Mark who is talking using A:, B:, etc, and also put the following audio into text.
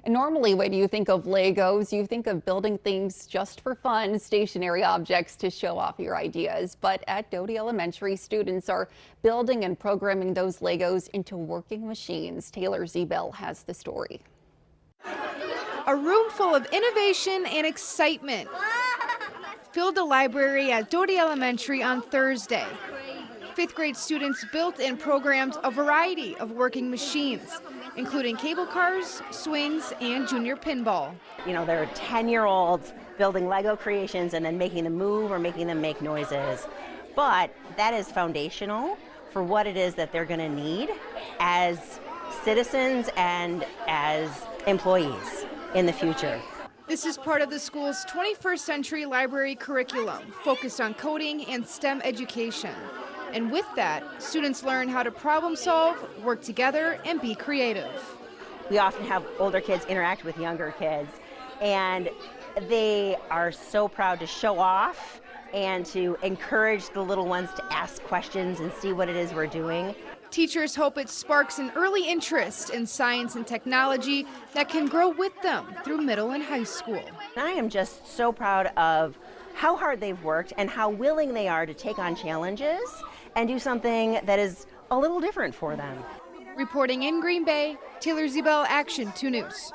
A: And normally, when you think of Legos, you think of building things just for fun, stationary objects to show off your ideas. But at Doty Elementary, students are building and programming those Legos into working machines. Taylor Zebel has the story.
B: A room full of innovation and excitement filled the library at Doty Elementary on Thursday. Fifth grade students built and programmed a variety of working machines, including cable cars, swings, and junior pinball.
C: You know, there are 10-year-olds building Lego creations and then making them move or making them make noises. But that is foundational for what it is that they're going to need as citizens and as employees in the future.
B: This is part of the school's 21st century library curriculum, focused on coding and STEM education. And with that, students learn how to problem solve, work together, and be creative.
C: We often have older kids interact with younger kids, and they are so proud to show off and to encourage the little ones to ask questions and see what it is we're doing.
B: Teachers hope it sparks an early interest in science and technology that can grow with them through middle and high school.
C: I am just so proud of how hard they've worked and how willing they are to take on challenges and do something that is a little different for them.
B: Reporting in Green Bay, Taylor Zebel, Action 2 News.